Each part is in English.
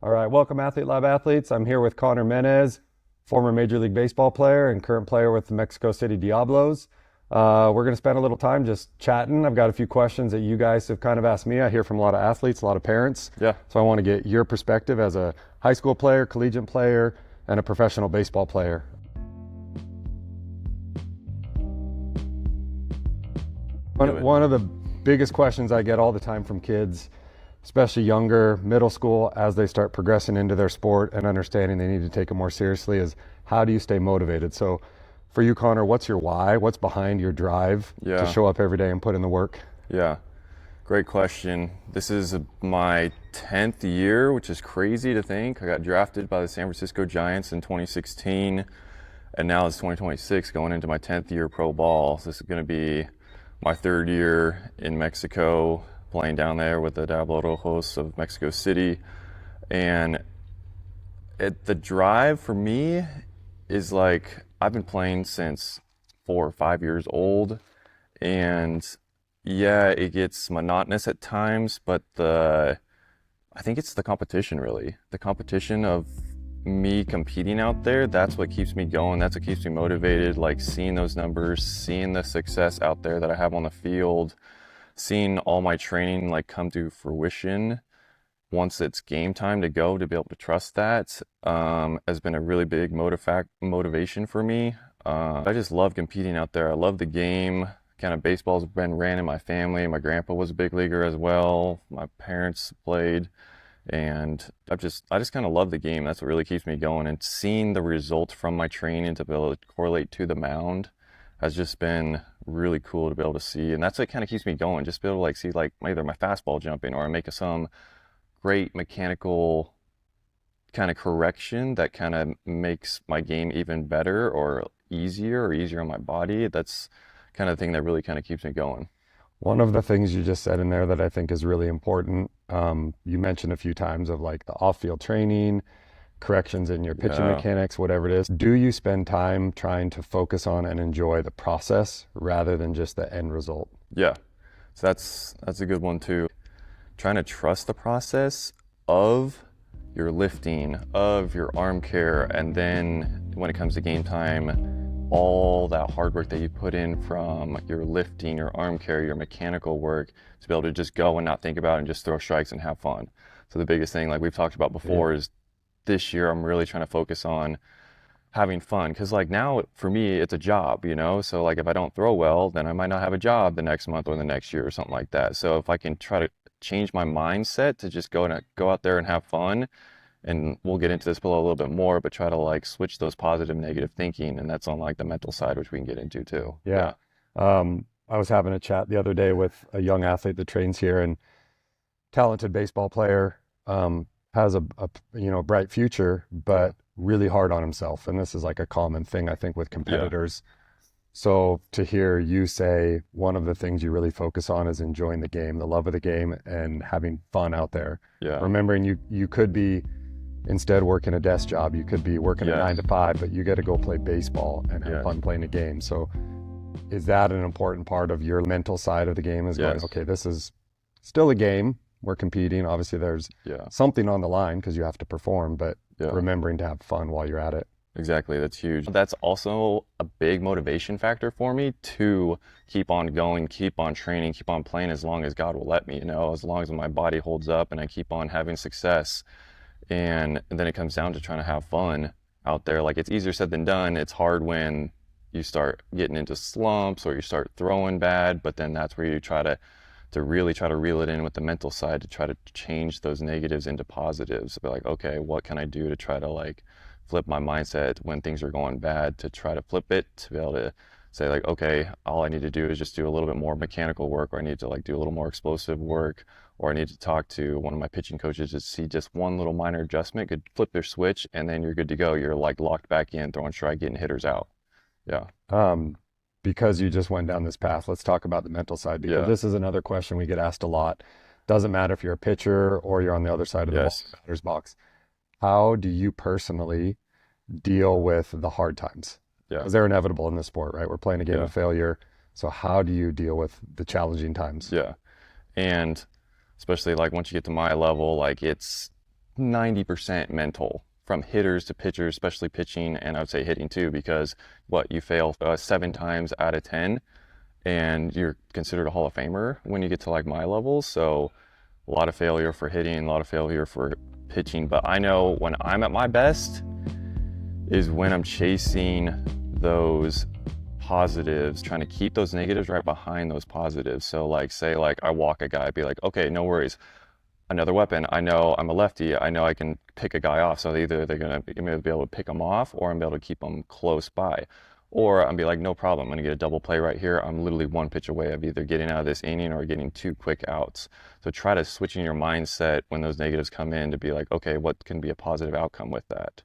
All right, welcome Athlete Lab athletes. I'm here with Conner Menez, former Major League Baseball player and current player with the Mexico City Diablos. We're going to spend a little time just chatting. I've got a few questions that you guys have kind of asked me. I hear from a lot of athletes, a lot of parents. Yeah. So I want to get your perspective as a high school player, collegiate player, and a professional baseball player. One of the biggest questions I get all the time from kids, especially younger, middle school, as they start progressing into their sport and understanding they need to take it more seriously, is how do you stay motivated? So for you, Conner, what's your why? What's behind your drive to show up every day and put in the work? Yeah, great question. This is my 10th year, which is crazy to think. I got drafted by the San Francisco Giants in 2016, and now it's 2026, going into my 10th year pro ball. So this is going to be my third year in Mexico, playing down there with the Diablo Rojos of Mexico City. And the drive for me is like, I've been playing since 4 or 5 years old, and yeah, it gets monotonous at times, but I think it's the competition, really. The competition of me competing out there, that's what keeps me going. That's what keeps me motivated. Like seeing those numbers, seeing the success out there that I have on the field, seeing all my training like come to fruition once it's game time to go, to be able to trust that has been a really big motivation for me. I just love competing out there. I love the game. Kind of baseball's been ran in my family. My grandpa was a big leaguer as well. My parents played. And I just kind of love the game. That's what really keeps me going. And seeing the results from my training to be able to correlate to the mound has just been really cool to be able to see. And that's what kind of keeps me going. Just be able to like see like either my fastball jumping or I make some great mechanical kind of correction that kind of makes my game even better or easier on my body. That's kind of the thing that really kind of keeps me going. One of the things you just said in there that I think is really important, you mentioned a few times of like the off-field training, corrections in your pitching mechanics, whatever it is. Do you spend time trying to focus on and enjoy the process rather than just the end result? Yeah. So that's a good one too. Trying to trust the process of your lifting, of your arm care, and then when it comes to game time, all that hard work that you put in from your lifting, your arm care, your mechanical work, to be able to just go and not think about it and just throw strikes and have fun. So the biggest thing, like we've talked about before, is this year I'm really trying to focus on having fun, because like now for me it's a job, so like if I don't throw well, then I might not have a job the next month or the next year or something like that. So if I can try to change my mindset to just go out there and have fun, and we'll get into this below a little bit more, but try to like switch those positive negative thinking, and that's on like the mental side, which we can get into too. Yeah. I was having a chat the other day with a young athlete that trains here and talented baseball player, has a bright future, but really hard on himself. And this is like a common thing, I think, with competitors. So to hear you say one of the things you really focus on is enjoying the game, the love of the game, and having fun out there. Remembering you could be instead working a desk job, you could be working a 9 to 5, but you get to go play baseball and have fun playing a game. So is that an important part of your mental side of the game, is going, okay, this is still a game, we're competing, obviously there's something on the line because you have to perform, but remembering to have fun while you're at it. Exactly, that's huge. That's also a big motivation factor for me to keep on going, keep on training, keep on playing as long as God will let me, as long as my body holds up and I keep on having success. And then it comes down to trying to have fun out there. Like, it's easier said than done. It's hard when you start getting into slumps or you start throwing bad, but then that's where you try to really try to reel it in with the mental side, to try to change those negatives into positives. Be like, okay, what can I do to try to like flip my mindset when things are going bad, to try to flip it, to be able to say like, okay, all I need to do is just do a little bit more mechanical work, or I need to like do a little more explosive work, or I need to talk to one of my pitching coaches to see just one little minor adjustment could flip their switch, and then you're good to go. You're like locked back in, throwing strike, getting hitters out. Because you just went down this path, let's talk about the mental side, because this is another question we get asked a lot. Doesn't matter if you're a pitcher or you're on the other side of the batter's box. How do you personally deal with the hard times? Because they're inevitable in this sport, right? We're playing a game of failure. So how do you deal with the challenging times? And especially like once you get to my level, like it's 90% mental from hitters to pitchers, especially pitching, and I would say hitting too, because what you fail 7 times out of 10, and you're considered a Hall of Famer when you get to like my level. So a lot of failure for hitting, a lot of failure for pitching. But I know when I'm at my best is when I'm chasing those positives, trying to keep those negatives right behind those positives. So like say like I walk a guy, I'd be like, okay, no worries. Another weapon. I know I'm a lefty. I know I can pick a guy off. So either they're gonna be able to pick him off, or I'm able to keep him close by. Or I'm be like, no problem. I'm gonna get a double play right here. I'm literally 1 pitch away of either getting out of this inning or getting 2 quick outs. So try to switch in your mindset when those negatives come in to be like, okay, what can be a positive outcome with that?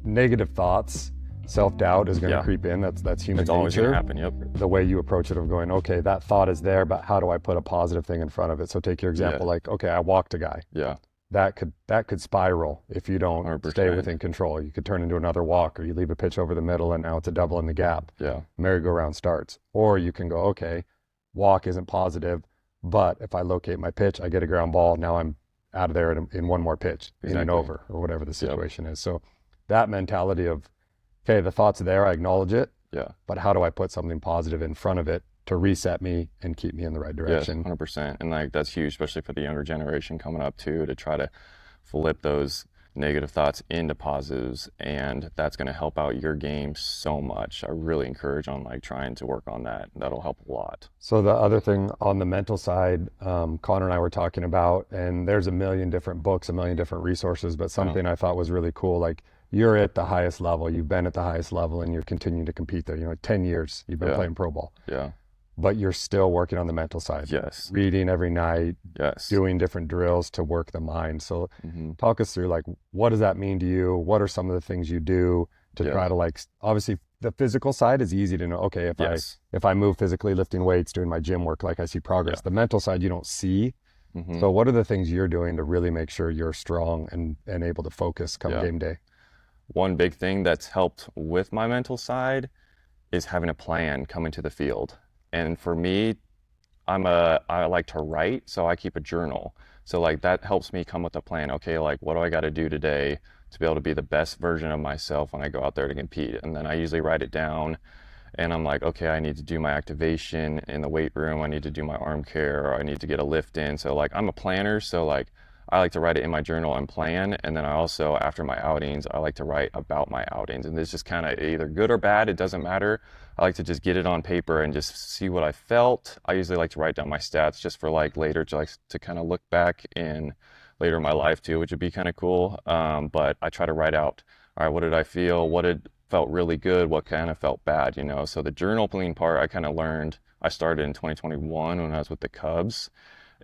Negative thoughts, self-doubt is going to Yeah. creep in. That's human It's always gonna nature. happen. Yep. The way you approach it of going, okay, that thought is there, but how do I put a positive thing in front of it? So take your example, Yeah. like, okay, I walked a guy. Yeah. That could spiral if you don't stay 100%. within control. You could turn into another walk, or you leave a pitch over the middle and now it's a double in the gap. Yeah. Merry-go-round starts. Or you can go, okay, walk isn't positive, but if I locate my pitch, I get a ground ball. Now I'm out of there in one more pitch, in and Exactly. over, or whatever the situation is. So that mentality of, okay, the thought's there, I acknowledge it, Yeah. but how do I put something positive in front of it to reset me and keep me in the right Yes, direction? 100%. And like that's huge, especially for the younger generation coming up too, to try to flip those negative thoughts into positives, and that's going to help out your game so much. I really encourage on like trying to work on that. That'll help a lot. So the other thing on the mental side, Connor and I were talking about, and there's a million different books, a million different resources, but something I thought was really cool, like you're at the highest level, you've been at the highest level, and you're continuing to compete there. 10 years you've been Yeah. playing pro ball, Yeah. but you're still working on the mental side, Yes. reading every night, Yes. doing different drills to work the mind. So hmm talk us through, like, what does that mean to you? What are some of the things you do to Yeah. try to, like, obviously the physical side is easy to know. Okay, Yes. if I move physically, lifting weights, doing my gym work, like I see progress. Yeah. The mental side you don't see. hmm So what are the things you're doing to really make sure you're strong and able to focus come Yeah. game day? One big thing that's helped with my mental side is having a plan coming to the field. And for me, I like to write, so I keep a journal. So like that helps me come with a plan. Okay, like what do I got to do today to be able to be the best version of myself when I go out there to compete? And then I usually write it down, and I'm like, okay, I need to do my activation in the weight room. I need to do my arm care, or I need to get a lift in. So like I'm a planner, so like I like to write it in my journal and plan. And then I also, after my outings, I like to write about my outings. And it's just kind of either good or bad, it doesn't matter. I like to just get it on paper and just see what I felt. I usually like to write down my stats just for like later to kind of look back in later in my life too, which would be kind of cool. But I try to write out, all right, what did I feel? What did felt really good? What kind of felt bad? So the journaling part I kind of learned, I started in 2021 when I was with the Cubs.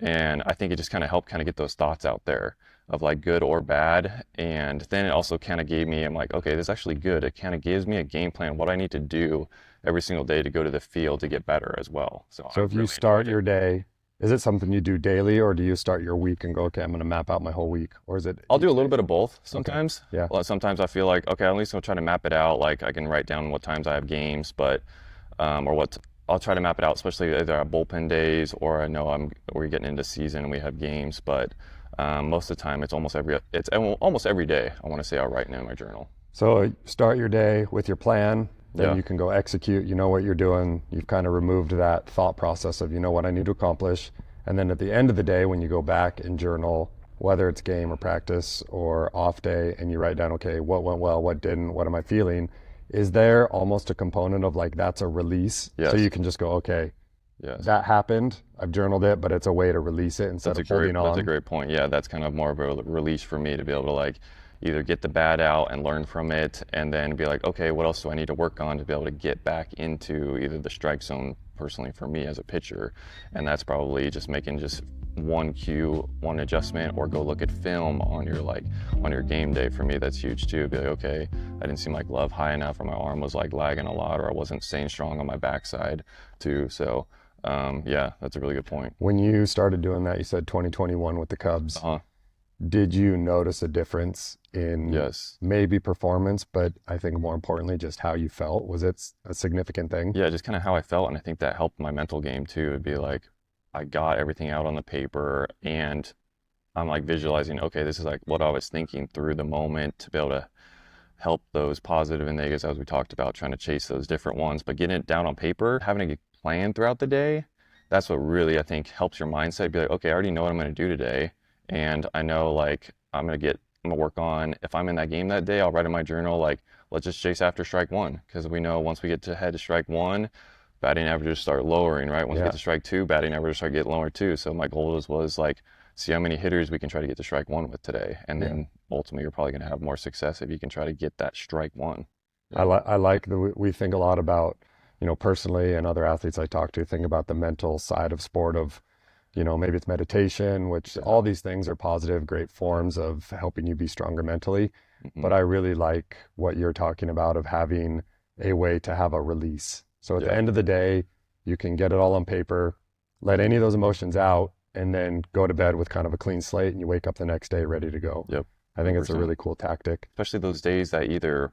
And I think it just kind of helped kind of get those thoughts out there of like good or bad. And then it also kind of gave me, I'm like, okay, this is actually good. It kind of gives me a game plan, what I need to do every single day to go to the field to get better as well. So I So if you really start enjoyed your it. day, is it something you do daily, or do you start your week and go, okay, I'm going to map out my whole week? Or is it I'll do each a little day? bit of both sometimes. Yeah. Well, sometimes I feel like, okay, at least I'll try to map it out. Like I can write down what times I have games, but, or what, I'll try to map it out, especially either our bullpen days or I know we're getting into season and we have games, but most of the time it's almost every day. I want to say I'll write in my journal. So start your day with your plan, then Yeah. you can go execute, you know what you're doing. You've kind of removed that thought process of, you know what I need to accomplish. And then at the end of the day, when you go back and journal, whether it's game or practice or off day, and you write down, okay, what went well, what didn't, what am I feeling? Is there almost a component of like, that's a release? So Yes. you can just go, okay, Yes. that happened, I've journaled it, but it's a way to release it instead of holding That's a on. great point. Yeah, that's kind of more of a release for me to be able to like either get the bad out and learn from it and then be like, okay, what else do I need to work on to be able to get back into either the strike zone personally for me as a pitcher. And that's probably just making just one cue, one adjustment, or go look at film on your game day. For me, that's huge too. Be like, okay, I didn't seem like glove high enough, or my arm was like lagging a lot, or I wasn't staying strong on my backside too. So yeah, that's a really good point. When you started doing that, you said 2021 with the Cubs. Uh-huh. Did you notice a difference in Yes. maybe performance, but I think more importantly, just how you felt? Was it a significant thing? Yeah, just kind of how I felt, and I think that helped my mental game too. It'd be like I got everything out on the paper, and I'm like visualizing, okay, this is like what I was thinking through the moment to be able to help those positive and negatives as we talked about, trying to chase those different ones, but getting it down on paper, having a plan throughout the day, that's what really I think helps your mindset be like, okay, I already know what I'm going to do today. And I know like I'm gonna work on, if I'm in that game that day, I'll write in my journal, like, let's just chase after strike one. Because we know once we get to head to strike one, batting averages start lowering, right? Once we get Yeah. to strike two, batting averages start getting lower too. So my goal was like, see how many hitters we can try to get to strike one with today. And Yeah. then ultimately you're probably going to have more success if you can try to get that strike one. I Yeah. like I like that we think a lot about, personally, and other athletes I talk to think about the mental side of sport of, maybe it's meditation, which Yeah. all these things are positive, great forms of helping you be stronger mentally. Hmm. But I really like what you're talking about of having a way to have a release. So at the Yeah. end of the day, you can get it all on paper, let any of those emotions out, and then go to bed with kind of a clean slate, and you wake up the next day ready to go. Yep. I think it's a 100%. really cool tactic. Especially those days that either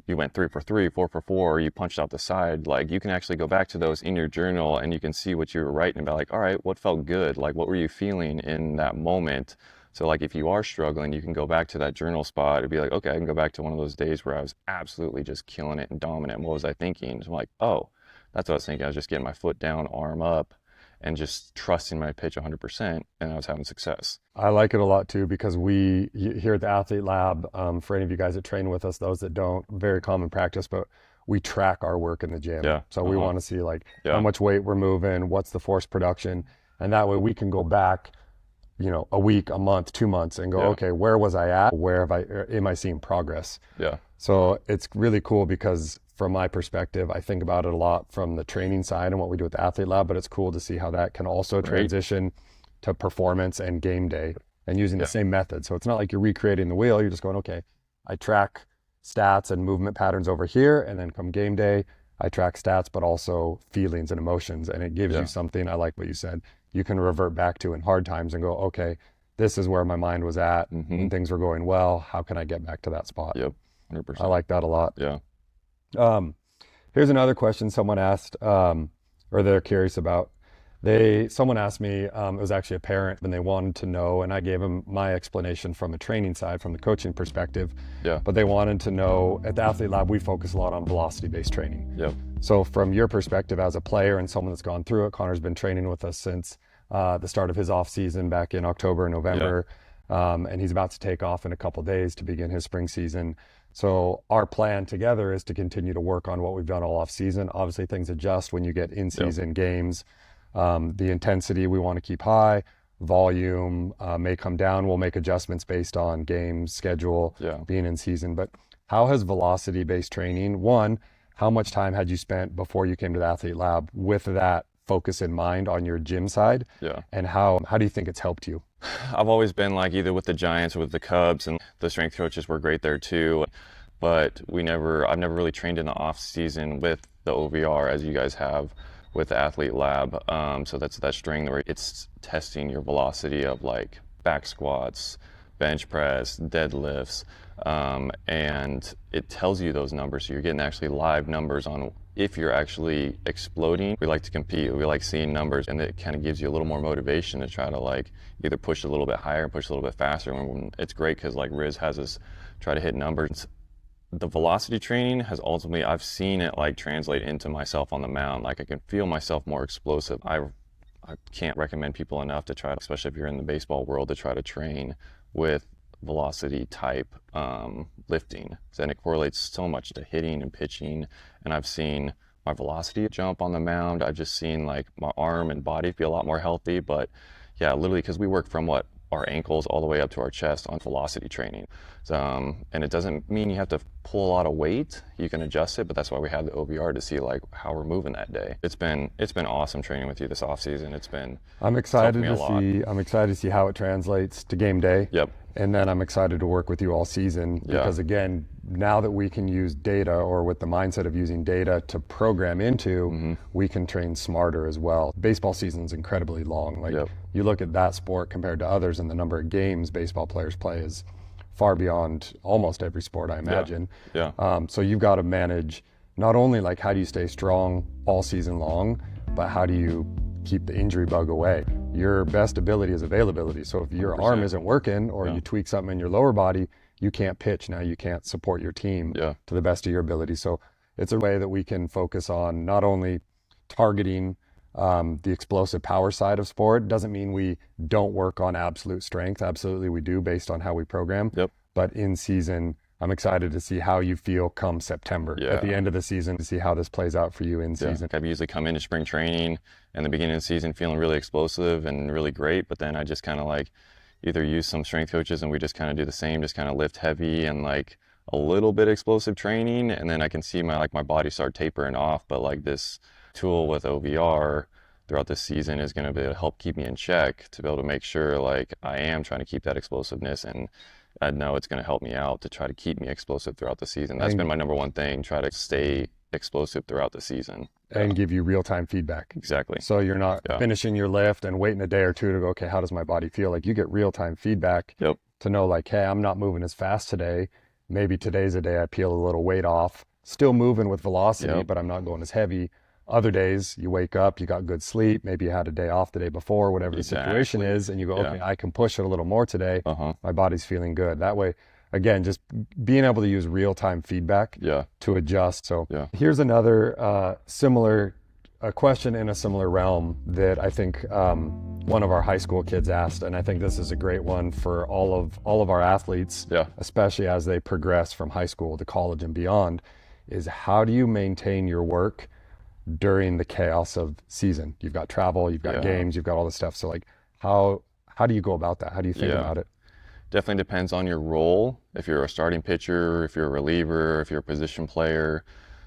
you went 3 for 3, 4 for 4, or you punched out the side, like you can actually go back to those in your journal and you can see what you were writing about, like, all right, what felt good? Like, what were you feeling in that moment? So, like, if you are struggling, you can go back to that journal spot and be like, okay, I can go back to one of those days where I was absolutely just killing it and dominant. What was I thinking? So I'm like, oh, that's what I was thinking. I was just getting my foot down, arm up, and just trusting my pitch 100%, and I was having success. I like it a lot too because here at the Athlete Lab, for any of you guys that train with us, those that don't, very common practice, but we track our work in the gym. Yeah. So we Uh-huh. want to see like how Yeah. much weight we're moving, what's the force production, and that way we can go back, a week, a month, 2 months, and go, Yeah. okay, where was I at? Where am I seeing progress? Yeah. So it's really cool because from my perspective, I think about it a lot from the training side and what we do with the Athlete Lab, but it's cool to see how that can also Right. transition to performance and game day and using the Yeah. same method. So it's not like you're recreating the wheel. You're just going, okay, I track stats and movement patterns over here. And then come game day, I track stats, but also feelings and emotions. And it gives you Yeah. something. I like what you said. You can revert back to in hard times and go, okay, this is where my mind was at Mm-hmm. when things were going well. How can I get back to that spot? Yep. I 100%. like that a lot. Yeah. Um, Here's another question someone asked, or they're curious about. Someone asked me, it was actually a parent, and they wanted to know, and I gave them my explanation from a training side, from the coaching perspective. Yeah. But they wanted to know, at the Athlete Lab, we focus a lot on velocity-based training. Yep. So from your perspective as a player and someone that's gone through it, Connor's been training with us since the start of his off season back in October, November, and he's about to take off in a couple days to begin his spring season. So our plan together is to continue to work on what we've done all off season. Obviously, things adjust when you get in season games. The intensity we want to keep high. Volume may come down. We'll make adjustments based on game schedule Yeah. being in season. But how has velocity-based training, one, how much time had you spent before you came to the Athlete Lab with that focus in mind on your gym side? Yeah. And how do you think it's helped you? I've always been like either with the Giants or with the Cubs, and the strength coaches were great there too. But I've never really trained in the off season with the OVR as you guys have with the Athlete Lab. So that's that string where it's testing your velocity of like back squats, bench press, deadlifts, and it tells you those numbers. So you're getting actually live numbers on if you're actually exploding. We like to compete. We like seeing numbers, and it kind of gives you a little more motivation to try to like either push a little bit higher, push a little bit faster. And it's great because like Riz has us try to hit numbers. The velocity training has ultimately, I've seen it like translate into myself on the mound. Like I can feel myself more explosive. I can't recommend people enough to try, especially if you're in the baseball world, to try to train with velocity type lifting. Then it correlates so much to hitting and pitching. And I've seen my velocity jump on the mound. I've just seen like my arm and body be a lot more healthy. But yeah, literally, because we work from our ankles all the way up to our chest on velocity training. And it doesn't mean you have to pull a lot of weight. You can adjust it, but that's why we have the OVR to see like how we're moving that day. It's been awesome training with you this off season. It's I'm helped excited me a to lot. see. I'm excited to see how it translates to game day. Yep. And then I'm excited to work with you all season Yeah. because again, now that we can use data, or with the mindset of using data to program into, we can train smarter as well. Baseball season is incredibly long. Like Yep. you look at that sport compared to others, and the number of games baseball players play is far beyond almost every sport, I imagine. Yeah. So you've got to manage not only like how do you stay strong all season long, but how do you keep the injury bug away. Your best ability is availability. So if your 100%. arm isn't working or Yeah. you tweak something in your lower body, you can't pitch. Now you can't support your team Yeah. to the best of your ability. So it's a way that we can focus on not only targeting the explosive power side of sport. Doesn't mean we don't work on absolute strength. Absolutely we do, based on how we program. Yep. But in season, I'm excited to see how you feel come September, Yeah. at the end of the season, to see how this plays out for you in Yeah. season. I've usually come into spring training and the beginning of the season feeling really explosive and really great, but then I just kind of like either use some strength coaches and we just kind of do the same, just kind of lift heavy and like a little bit explosive training, and then I can see my body start tapering off. But like this tool with OVR throughout the season is going to be able to help keep me in check, to be able to make sure like I am trying to keep that explosiveness, and I know it's going to help me out to try to keep me explosive throughout the season. That's been my number one thing, try to stay explosive throughout the season. And give you real-time feedback. Exactly. So you're not finishing your lift and waiting a day or two to go, okay, how does my body feel? Like you get real-time feedback to know like, hey, I'm not moving as fast today. Maybe today's a day I peel a little weight off, still moving with velocity, but I'm not going as heavy. Other days you wake up, you got good sleep, maybe you had a day off the day before, whatever the situation is, and you go, okay, I can push it a little more today. My body's feeling good. That way, again, just being able to use real-time feedback to adjust. So here's another similar question in a similar realm that I think one of our high school kids asked, and I think this is a great one for all of our athletes, especially as they progress from high school to college and beyond, is how do you maintain your work during the chaos of season? You've got travel, you've got games, you've got all this stuff. So like how do you go about that? How do you think about it? Definitely depends on your role. If you're a starting pitcher, if you're a reliever, if you're a position player.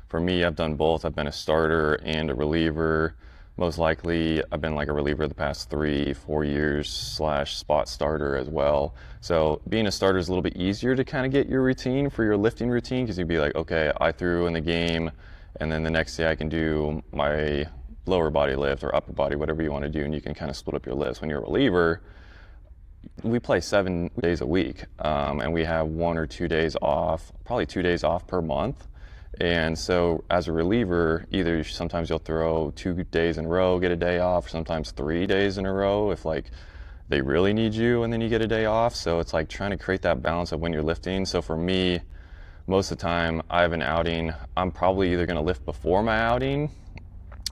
For me, I've done both. I've been a starter and a reliever. Most likely, I've been like a reliever the past 3-4 years / spot starter as well. So being a starter is a little bit easier to kind of get your routine for your lifting routine, because you'd be like, okay, I threw in the game, and then the next day I can do my lower body lift or upper body, whatever you want to do, and you can kind of split up your lifts. When you're a reliever, we play 7 days a week, and we have 1 or 2 days off, probably 2 days off per month. And so as a reliever, either sometimes you'll throw 2 days in a row, get a day off, or sometimes 3 days in a row if like they really need you, and then you get a day off. So it's like trying to create that balance of when you're lifting. So for me, most of the time I have an outing, I'm probably either going to lift before my outing,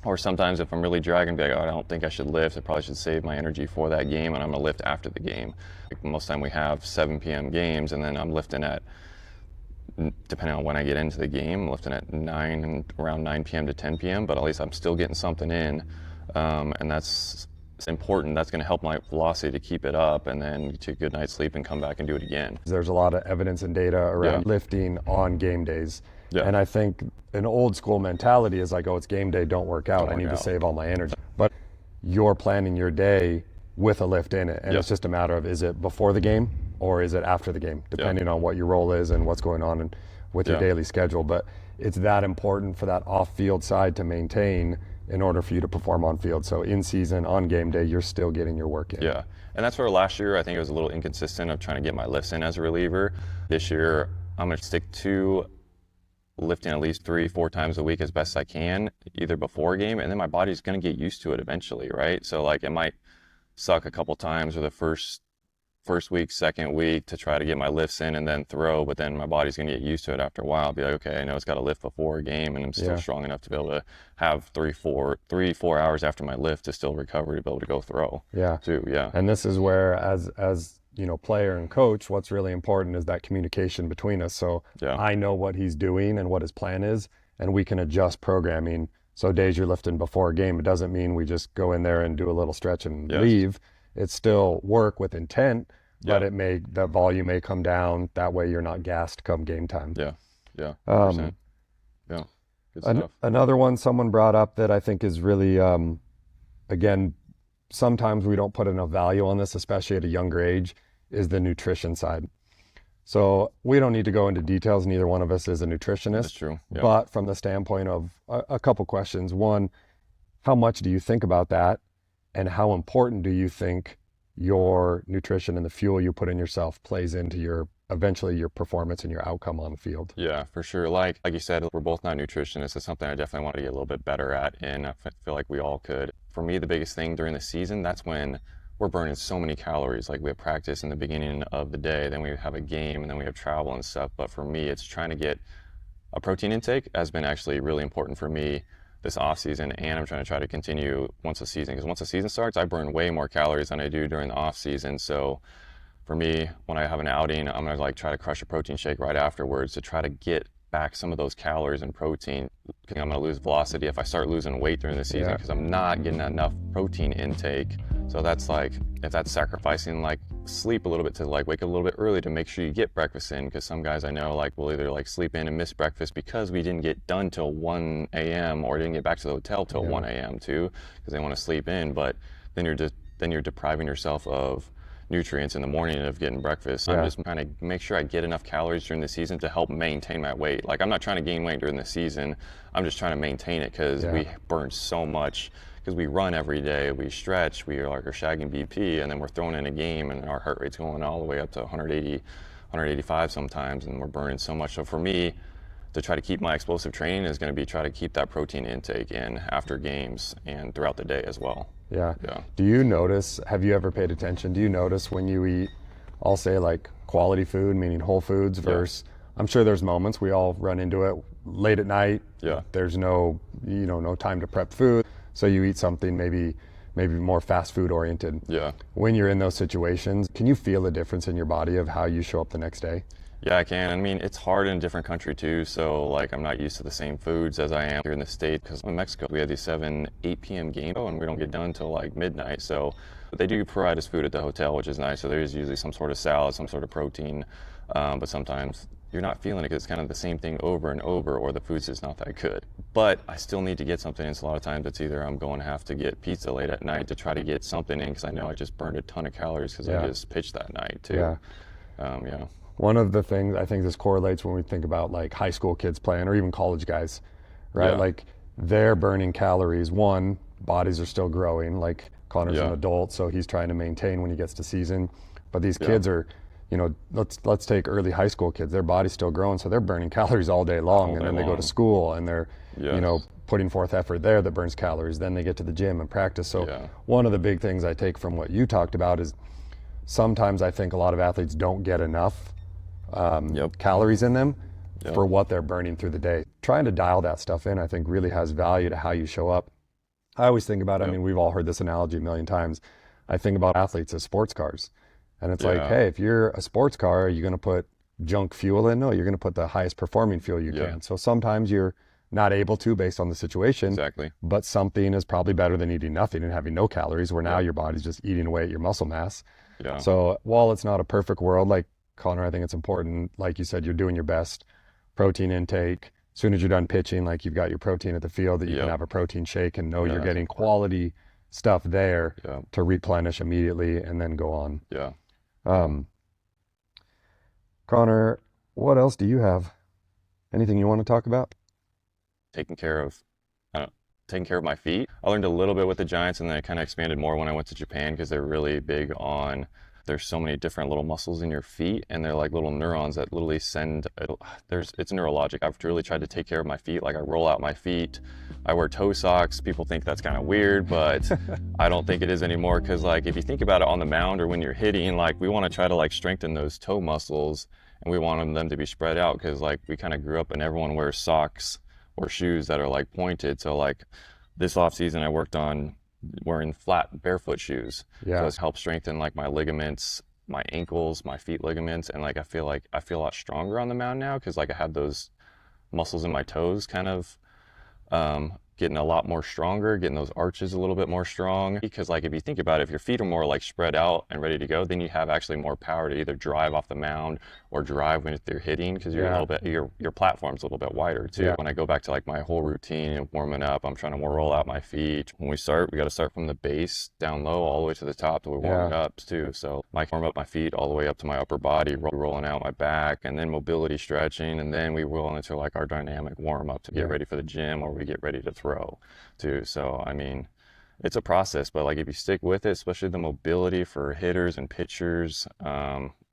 or sometimes if I'm really dragging, be like, oh, I don't think I should lift. I probably should save my energy for that game, and I'm going to lift after the game. Like most of the time we have 7 p.m. games, and then I'm lifting at, depending on when I get into the game, I'm lifting at around 9 p.m. to 10 p.m., but at least I'm still getting something in, and that's important. That's going to help my velocity to keep it up, and then to a good night's sleep and come back and do it again. There's a lot of evidence and data around lifting on game days. And I think an old school mentality is like, oh, it's game day, don't work out. I need to save all my energy. But you're planning your day with a lift in it. And it's just a matter of, is it before the game or is it after the game, depending on what your role is and what's going on with your daily schedule. But it's that important for that off-field side to maintain in order for you to perform on field. So in season, on game day, you're still getting your work in. Yeah, and that's where last year I think it was a little inconsistent of trying to get my lifts in as a reliever. This year, I'm going to stick to lifting at least 3-4 times a week as best I can, either before a game, and then my body's going to get used to it eventually, right? So like it might suck a couple times or the first week, second week to try to get my lifts in and then throw, but then my body's going to get used to it after a while. I'll be like, okay, I know it's got to lift before a game, and I'm still strong enough to be able to have 3-4 hours after my lift to still recover to be able to go throw. Too. And this is where, as you know, player and coach, what's really important is that communication between us. So I know what he's doing and what his plan is, and we can adjust programming. So days you're lifting before a game, it doesn't mean we just go in there and do a little stretch and leave. It's still work with intent, but the volume may come down. That way you're not gassed come game time. 100%. Good stuff. Another one someone brought up that I think is really, again, sometimes we don't put enough value on this, especially at a younger age, is the nutrition side. So we don't need to go into details. Neither one of us is a nutritionist. That's true. But from the standpoint of a couple questions. One, how much do you think about that? And how important do you think your nutrition and the fuel you put in yourself plays into your eventually your performance and your outcome on the field. Yeah, for sure. Like you said, we're both not nutritionists. It's something I definitely want to get a little bit better at, and feel like we all could. For me, the biggest thing during the season, that's when we're burning so many calories. Like we have practice in the beginning of the day, then we have a game, and then we have travel and stuff. But for me, it's trying to get a protein intake has been actually really important for me this off season, and I'm trying to continue once the season, because once the season starts, I burn way more calories than I do during the off season. So for me, when I have an outing, I'm gonna like try to crush a protein shake right afterwards to try to get back some of those calories and protein. I'm gonna lose velocity if I start losing weight during the season because I'm not getting enough protein intake. So that's like, if that's sacrificing like sleep a little bit to like wake up a little bit early to make sure you get breakfast in, because some guys I know like will either like sleep in and miss breakfast because we didn't get done till 1 a.m. or didn't get back to the hotel till 1 a.m. too, because they want to sleep in. But then you're depriving yourself of nutrients in the morning of getting breakfast. I'm just trying to make sure I get enough calories during the season to help maintain my weight. Like I'm not trying to gain weight during the season. I'm just trying to maintain it because we burn so much, because we run every day, we stretch, we are like are shagging BP, and then we're throwing in a game and our heart rate's going all the way up to 180, 185 sometimes, and we're burning so much. So for me, to try to keep my explosive training is going to be try to keep that protein intake in after games and throughout the day as well. Yeah. Do you notice, have you ever paid attention, do you notice when you eat, I'll say like quality food, meaning whole foods versus, I'm sure there's moments we all run into it late at night. There's no, no time to prep food. So you eat something maybe more fast food oriented. When you're in those situations, can you feel the difference in your body of how you show up the next day? Yeah, I can. I mean, it's hard in a different country too. So like, I'm not used to the same foods as I am here in the States, because in Mexico, we have these 8 p.m. games and we don't get done until like midnight. So they do provide us food at the hotel, which is nice. So there's usually some sort of salad, some sort of protein. But sometimes you're not feeling it because it's kind of the same thing over and over, or the food's just not that good. But I still need to get something in. So a lot of times it's either I'm going to have to get pizza late at night to try to get something in, because I know I just burned a ton of calories because I just pitched that night too. One of the things I think this correlates when we think about like high school kids playing, or even college guys, right? Like they're burning calories. One, bodies are still growing. Like Connor's an adult, so he's trying to maintain when he gets to season. But these kids are, let's take early high school kids. Their body's still growing, so they're burning calories all day long. And then they go to school and they're, putting forth effort there that burns calories. Then they get to the gym and practice. So one of the big things I take from what you talked about is sometimes I think a lot of athletes don't get enough calories in them for what they're burning through the day. Trying to dial that stuff in, I think, really has value to how you show up. I always think about, I mean, we've all heard this analogy a million times. I think about athletes as sports cars. And it's like, hey, if you're a sports car, are you going to put junk fuel in? No, you're going to put the highest performing fuel you can. So sometimes you're not able to based on the situation. But something is probably better than eating nothing and having no calories, where now your body's just eating away at your muscle mass. So while it's not a perfect world, like Conner, I think it's important, like you said, you're doing your best protein intake. As soon as you're done pitching, like you've got your protein at the field, that you can have a protein shake and know you're getting quality stuff there to replenish immediately and then go on. Conner, what else do you have? Anything you want to talk about? Taking care of my feet. I learned a little bit with the Giants, and then I kind of expanded more when I went to Japan, because they're really big on, there's so many different little muscles in your feet, and they're like little neurons that literally send, it's neurologic. I've really tried to take care of my feet. Like I roll out my feet. I wear toe socks. People think that's kind of weird, but I don't think it is anymore, because like if you think about it on the mound or when you're hitting, like we want to try to like strengthen those toe muscles, and we want them to be spread out, because like we kind of grew up and everyone wears socks or shoes that are like pointed. So like this off season I worked on wearing flat barefoot shoes. So it's helped strengthen like my ligaments, my ankles, my feet ligaments, and like I feel a lot stronger on the mound now, because like I have those muscles in my toes kind of getting a lot more stronger, getting those arches a little bit more strong. Because like if you think about it, if your feet are more like spread out and ready to go, then you have actually more power to either drive off the mound or drive when you're hitting, because you're a little bit, your platform's a little bit wider too. When I go back to like my whole routine and warming up, I'm trying to more roll out my feet. When we start, we got to start from the base down low all the way to the top till we warm it up too. So I warm up my feet all the way up to my upper body, rolling out my back, and then mobility stretching, and then we roll into like our dynamic warm up to get ready for the gym, or we get ready to throw too. So I mean, it's a process, but like if you stick with it, especially the mobility for hitters and pitchers,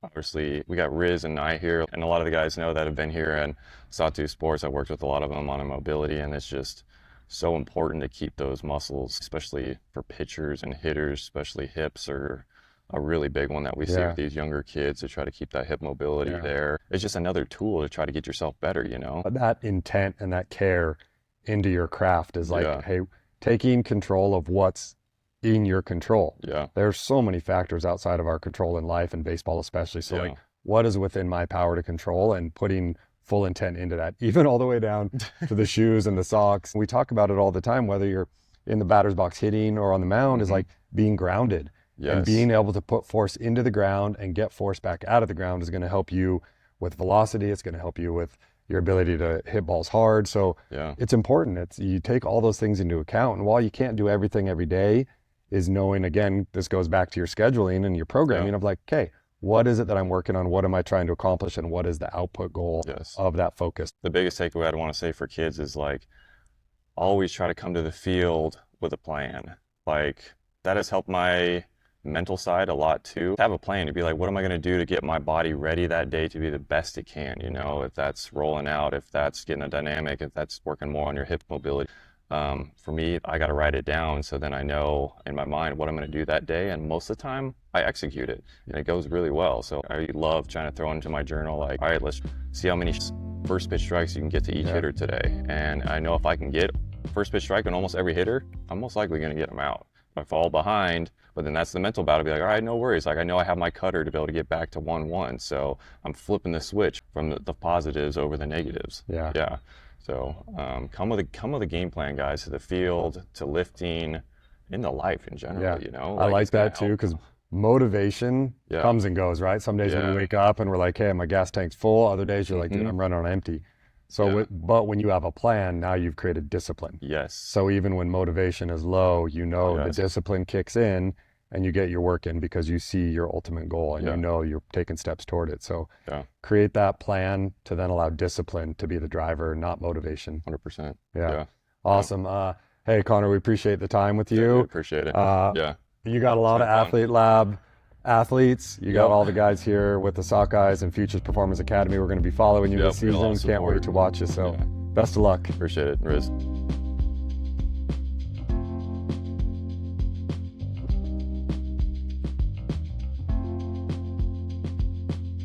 Obviously, we got Riz and I here, and a lot of the guys know that have been here and Sawtooth Sports. I worked with a lot of them on a mobility, and it's just so important to keep those muscles, especially for pitchers and hitters, especially hips are a really big one that we see Yeah. with these younger kids to try to keep that hip mobility Yeah. there. It's just another tool to try to get yourself better, you know? But that intent and that care into your craft is like, Yeah. hey, taking control of what's in your control. Yeah. There's so many factors outside of our control in life and baseball especially. So Yeah. like, what is within my power to control and putting full intent into that, even all the way down to the shoes and the socks. We talk about it all the time, whether you're in the batter's box hitting or on the mound, is like being grounded. Yes. And being able to put force into the ground and get force back out of the ground is going to help you with velocity. It's going to help you with your ability to hit balls hard. So Yeah. it's important. It's, you take all those things into account. And while you can't do everything every day, is knowing, again, this goes back to your scheduling and your programming of like, okay, what is it that I'm working on? What am I trying to accomplish? And what is the output goal Yes. of that focus? The biggest takeaway I'd want to say for kids is like, always try to come to the field with a plan. Like, that has helped my mental side a lot too. Have a plan to be like, what am I going to do to get my body ready that day to be the best it can? You know, if that's rolling out, if that's getting a dynamic, if that's working more on your hip mobility. For me, I got to write it down so then I know in my mind what I'm going to do that day. And most of the time, I execute it and it goes really well. So I love trying to throw into my journal, like, all right, let's see how many first pitch strikes you can get to each hitter today. And I know if I can get first pitch strike on almost every hitter, I'm most likely going to get them out. If I fall behind, but then that's the mental battle. Be like, all right, no worries. Like, I know I have my cutter to be able to get back to 1-1. So I'm flipping the switch from the positives over the negatives. Yeah. Yeah. So come with a game plan, guys, to the field, to lifting, into life in general. Yeah. You know, I like it's gonna that too, help. because motivation Yeah. comes and goes, right? Some days when Yeah. you wake up and we're like, hey, my gas tank's full. Other days you're like, dude, Mhm. I'm running on empty. So, Yeah. but when you have a plan, now you've created discipline. Yes. So even when motivation is low, you know the Yes. discipline kicks in and you get your work in because you see your ultimate goal and Yeah. you know you're taking steps toward it. So Yeah. create that plan to then allow discipline to be the driver, not motivation. 100%. Yeah. Yeah. Awesome. Hey, Connor, we appreciate the time with We you. appreciate it. Uh, Yeah. You got a lot of been fun. Athlete Lab athletes. You got Yep. all the guys here with the Sockeyes and Futures Performance Academy. We're going to be following you Yep, this we got a lot season. of Can't wait support. to watch you. So Yeah. best of luck. Appreciate it, Riz.